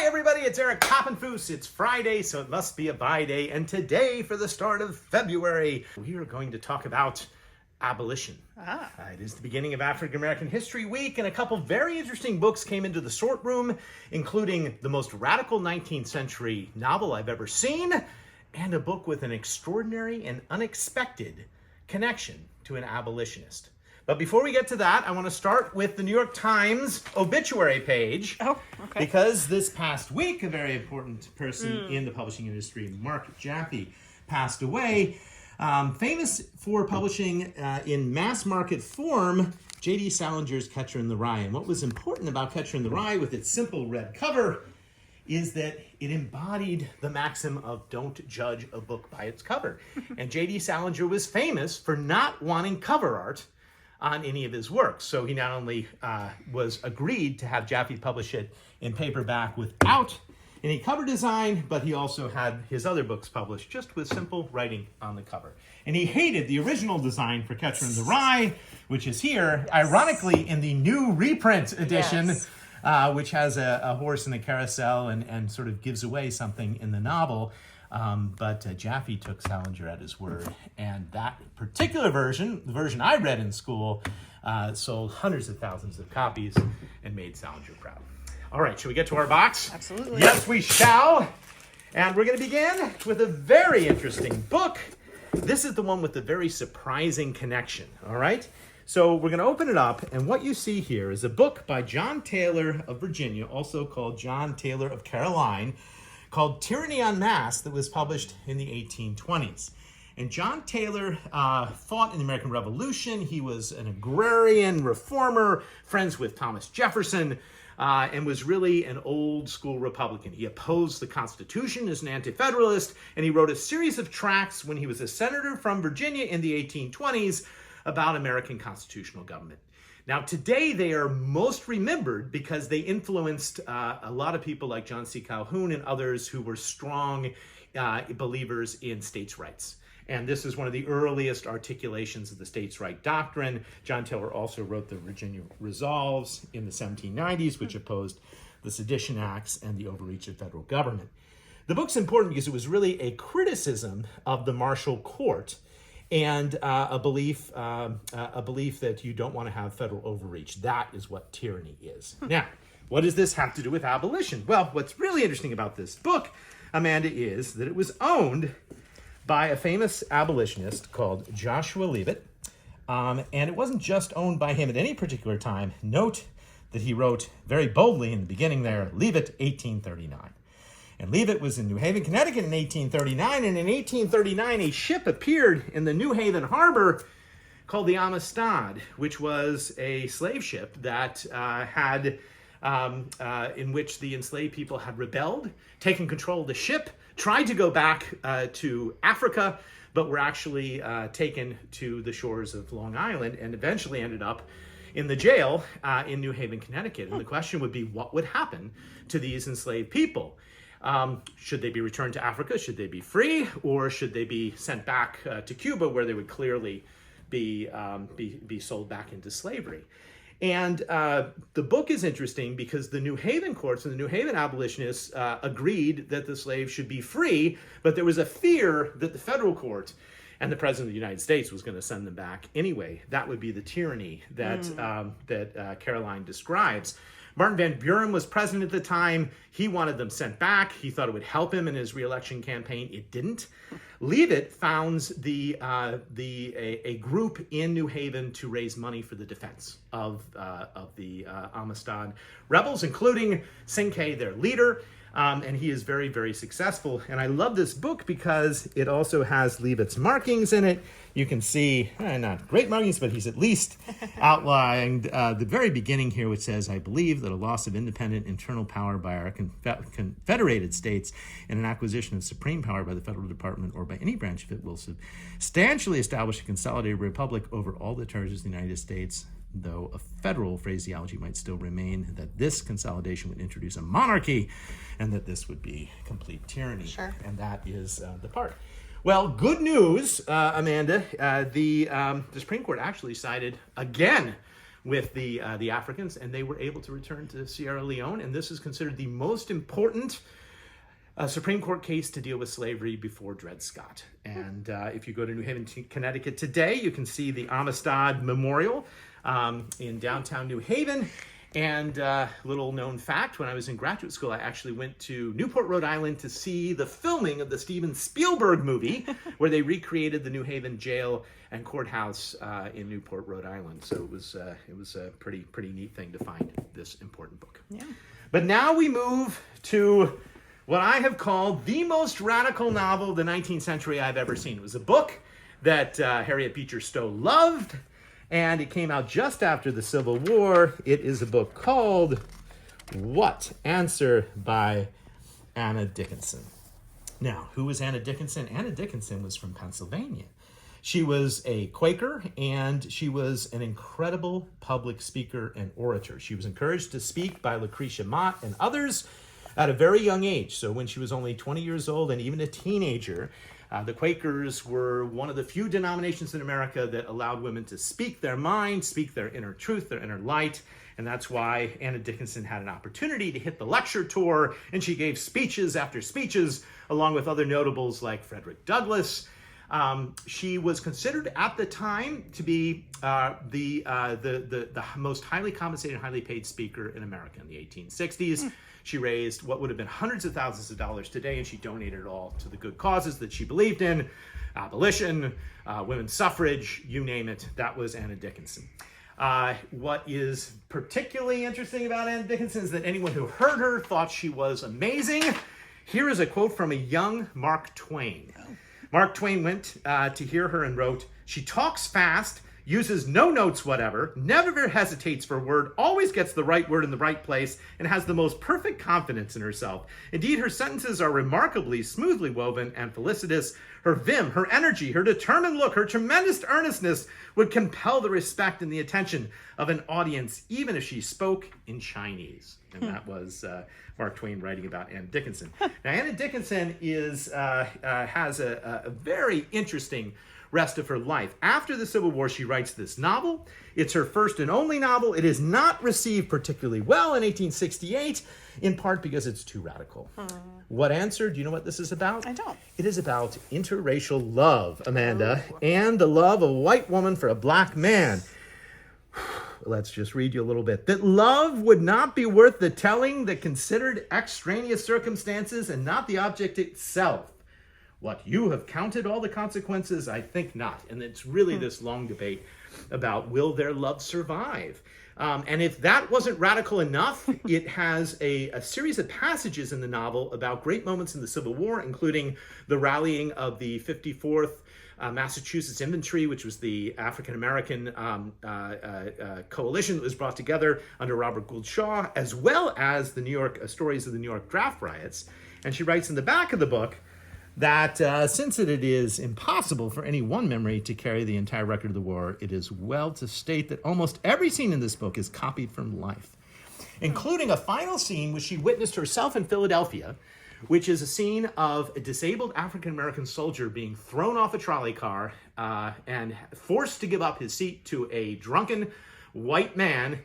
Hi everybody, it's Eric Poppenfuss. It's Friday, so it must be a buy day. And today, for the start of February, we are going to talk about abolition. It is the beginning of African American History Week, and a couple very interesting books came into the sort room, including the most radical 19th century novel I've ever seen, and a book with an extraordinary and unexpected connection to an abolitionist. But before we get to that, I want to start with the New York Times obituary page. Oh, okay. Because this past week, a very important person in the publishing industry, Mark Jaffe, passed away. Famous for publishing in mass market form, J.D. Salinger's Catcher in the Rye. And what was important about Catcher in the Rye with its simple red cover is that it embodied the maxim of don't judge a book by its cover. And J.D. Salinger was famous for not wanting cover art on any of his works. So he not only was agreed to have Jaffe publish it in paperback without any cover design, but he also had his other books published just with simple writing on the cover. And he hated the original design for Catcher in the Rye, which is here, ironically in the new reprint edition, which has a horse in a carousel and sort of gives away something in the novel. But Jaffe took Salinger at his word, and that particular version, the version I read in school, sold hundreds of thousands of copies and made Salinger proud. All right, shall we get to our box? Absolutely. Yes, we shall. And we're going to begin with a very interesting book. This is the one with the very surprising connection, all right? So we're going to open it up, and what you see here is a book by John Taylor of Virginia, also called John Taylor of Caroline, called Tyranny en Masse, that was published in the 1820s. And John Taylor fought in the American Revolution. He was an agrarian reformer, friends with Thomas Jefferson, and was really an old school Republican. He opposed the Constitution as an anti-federalist, and he wrote a series of tracts when he was a senator from Virginia in the 1820s about American constitutional government. Now, today they are most remembered because they influenced a lot of people like John C. Calhoun and others who were strong believers in states' rights. And this is one of the earliest articulations of the states' right doctrine. John Taylor also wrote the Virginia Resolves in the 1790s, which opposed the Sedition Acts and the overreach of federal government. The book's important because it was really a criticism of the martial court and a belief that you don't want to have federal overreach. That is what tyranny is. Now, what does this have to do with abolition? Well, what's really interesting about this book, Amanda, is that it was owned by a famous abolitionist called Joshua Leavitt. And it wasn't just owned by him at any particular time. Note that he wrote very boldly in the beginning there, Leavitt, 1839. And Leavitt was in New Haven, Connecticut in 1839, and in 1839 a ship appeared in the New Haven harbor called the Amistad, which was a slave ship that in which the enslaved people had rebelled, taken control of the ship, tried to go back to Africa, but were actually taken to the shores of Long Island and eventually ended up in the jail in New Haven, Connecticut. And the question would be, what would happen to these enslaved people? Should they be returned to Africa? Should they be free? Or should they be sent back to Cuba, where they would clearly be sold back into slavery? And the book is interesting because the New Haven courts and the New Haven abolitionists agreed that the slaves should be free, but there was a fear that the federal court and the President of the United States was going to send them back anyway. That would be the tyranny that Caroline describes. Martin Van Buren was president at the time. He wanted them sent back. He thought it would help him in his re-election campaign. It didn't. Leavitt founds a group in New Haven to raise money for the defense of the Amistad rebels, including Cinque, their leader. And he is very, very successful. And I love this book because it also has Leavitt's markings in it. You can see, not great markings, but he's at least outlined the very beginning here, which says, I believe that a loss of independent internal power by our confederated states and an acquisition of supreme power by the federal department or by any branch of it will substantially establish a consolidated republic over all the territories of the United States, though a federal phraseology might still remain, that this consolidation would introduce a monarchy and that this would be complete tyranny. Sure. And that is the part. Well, good news, Amanda. The Supreme Court actually sided again with the Africans, and they were able to return to Sierra Leone. And this is considered the most important Supreme Court case to deal with slavery before Dred Scott. And if you go to New Haven, Connecticut today, you can see the Amistad Memorial in downtown New Haven. And little known fact, when I was in graduate school, I actually went to Newport, Rhode Island to see the filming of the Steven Spielberg movie where they recreated the New Haven jail and courthouse in Newport, Rhode Island. So it was a pretty neat thing to find this important book. Yeah. But now we move to what I have called the most radical novel of the 19th century I've ever seen. It was a book that Harriet Beecher Stowe loved, and it came out just after the Civil War. It is a book called What? Answer by Anna Dickinson. Now, who was Anna Dickinson? Anna Dickinson was from Pennsylvania. She was a Quaker, and she was an incredible public speaker and orator. She was encouraged to speak by Lucretia Mott and others at a very young age. So when she was only 20 years old and even a teenager, the Quakers were one of the few denominations in America that allowed women to speak their mind, speak their inner truth, their inner light. And that's why Anna Dickinson had an opportunity to hit the lecture tour, and she gave speeches after speeches, along with other notables like Frederick Douglass. She was considered at the time to be the most highly compensated, highly paid speaker in America in the 1860s. She raised what would have been hundreds of thousands of dollars today, and she donated it all to the good causes that she believed in: abolition, women's suffrage, you name it. That was Anna Dickinson. What is particularly interesting about Anna Dickinson is that anyone who heard her thought she was amazing. Here is a quote from a young Mark Twain. Mark Twain went to hear her and wrote, "She talks fast, uses no notes whatever, never hesitates for a word, always gets the right word in the right place, and has the most perfect confidence in herself. Indeed, her sentences are remarkably smoothly woven and felicitous. Her vim, her energy, her determined look, her tremendous earnestness would compel the respect and the attention of an audience, even if she spoke in Chinese." And that was Mark Twain writing about Anna Dickinson. Now, Anna Dickinson has a very interesting rest of her life. After the Civil War, she writes this novel. It's her first and only novel. It is not received particularly well in 1868, in part because it's too radical. What Answer? Do you know what this is about? I don't. It is about interracial love, Amanda, and the love of a white woman for a black man. Let's just read you a little bit. That love would not be worth the telling, that considered extraneous circumstances and not the object itself. What you have counted all the consequences, I think not. And it's really this long debate about will their love survive? And if that wasn't radical enough, it has a series of passages in the novel about great moments in the Civil War, including the rallying of the 54th Massachusetts Infantry, which was the African-American coalition that was brought together under Robert Gould Shaw, as well as the New York stories of the New York draft riots. And she writes in the back of the book that since it is impossible for any one memory to carry the entire record of the war, it is well to state that almost every scene in this book is copied from life, including a final scene which she witnessed herself in Philadelphia, which is a scene of a disabled African-American soldier being thrown off a trolley car and forced to give up his seat to a drunken white man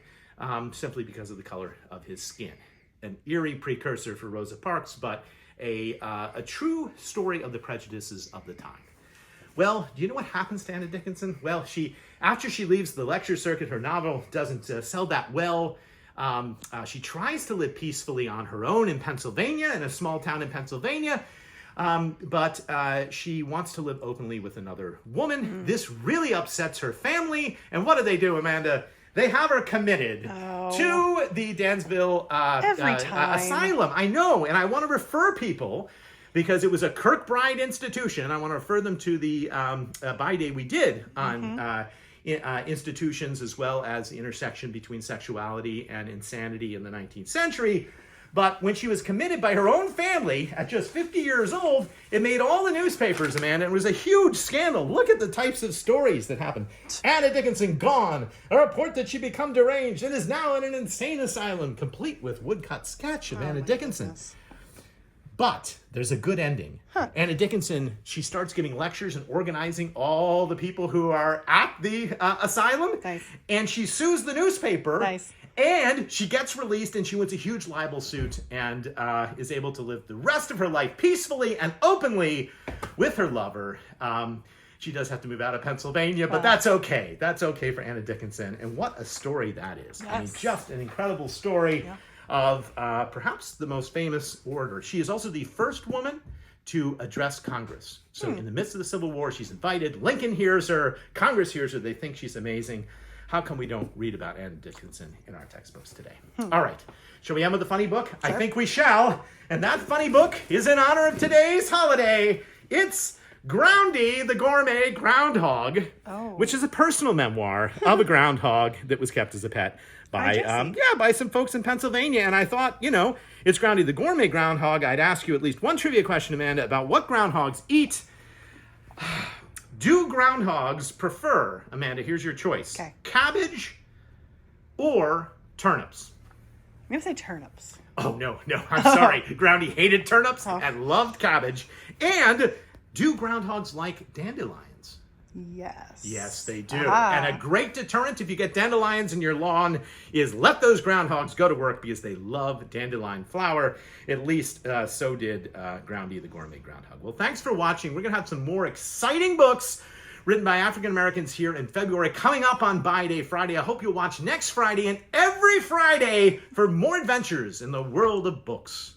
simply because of the color of his skin. An eerie precursor for Rosa Parks, but a true story of the prejudices of the time. Well, do you know what happens to Anna Dickinson? Well, after she leaves the lecture circuit, her novel doesn't sell that well. She tries to live peacefully on her own in Pennsylvania, in a small town in Pennsylvania, but she wants to live openly with another woman. This really upsets her family, and what do, Amanda? They have her committed to the Dansville Asylum. I know, and I want to refer people, because it was a Kirkbride institution. I want to refer them to the by day we did on institutions, as well as the intersection between sexuality and insanity in the 19th century. But when she was committed by her own family at just 50 years old, it made all the newspapers, Amanda. It was a huge scandal. Look at the types of stories that happened. Anna Dickinson gone. A report that she become deranged and is now in an insane asylum, complete with woodcut sketch of Anna Dickinson. Goodness. But there's a good ending. Anna Dickinson, she starts giving lectures and organizing all the people who are at the asylum. Nice. And she sues the newspaper. Nice. And she gets released and she wins a huge libel suit and is able to live the rest of her life peacefully and openly with her lover. She does have to move out of Pennsylvania, but that's okay. That's okay for Anna Dickinson. And what a story that is. Yes. I mean, just an incredible story of perhaps the most famous orator. She is also the first woman to address Congress. So in the midst of the Civil War, she's invited. Lincoln hears her. Congress hears her. They think she's amazing. How come we don't read about Anna Dickinson in our textbooks today? All right. Shall we end with a funny book? Sure. I think we shall. And that funny book is in honor of today's holiday. It's Groundy the Gourmet Groundhog, which is a personal memoir of a groundhog that was kept as a pet by some folks in Pennsylvania. And I thought, you know, it's Groundy the Gourmet Groundhog. I'd ask you at least one trivia question, Amanda, about what groundhogs eat. Do groundhogs prefer, Amanda, here's your choice, cabbage or turnips? I'm going to say turnips. Oh, no, I'm sorry. Groundy hated turnips and loved cabbage. And do groundhogs like dandelions? Yes. Yes, they do. And a great deterrent if you get dandelions in your lawn is let those groundhogs go to work because they love dandelion flower. At least so did Groundy the Gourmet Groundhog. Well, thanks for watching. We're going to have some more exciting books written by African Americans here in February coming up on Buy Day Friday. I hope you'll watch next Friday and every Friday for more adventures in the world of books.